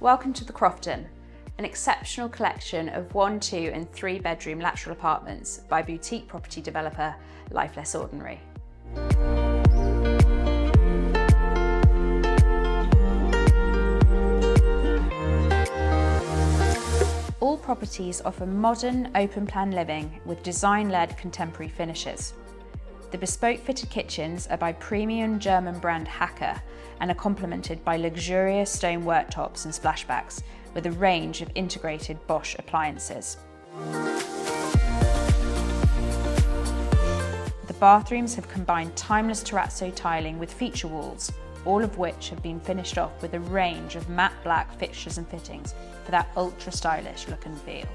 Welcome to the Crofton, an exceptional collection of 1, 2 and 3 bedroom lateral apartments by boutique property developer Life Less Ordinary. All properties offer modern, open-plan living with design-led contemporary finishes. The bespoke fitted kitchens are by premium German brand Hacker and are complemented by luxurious stone worktops and splashbacks with a range of integrated Bosch appliances. The bathrooms have combined timeless terrazzo tiling with feature walls, all of which have been finished off with a range of matte black fixtures and fittings for that ultra stylish look and feel.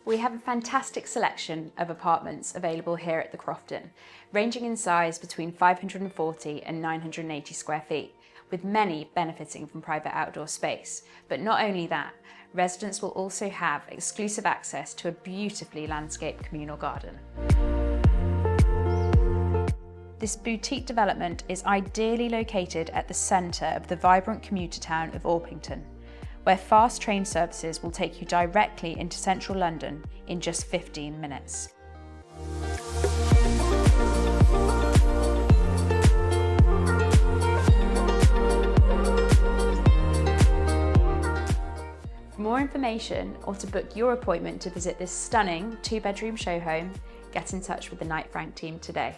We have a fantastic selection of apartments available here at the Crofton, ranging in size between 540 and 980 square feet, with many benefiting from private outdoor space. But not only that, residents will also have exclusive access to a beautifully landscaped communal garden. This boutique development is ideally located at the centre of the vibrant commuter town of Orpington, where fast train services will take you directly into central London in just 15 minutes. For more information or to book your appointment to visit this stunning 2-bedroom show home, get in touch with the Knight Frank team today.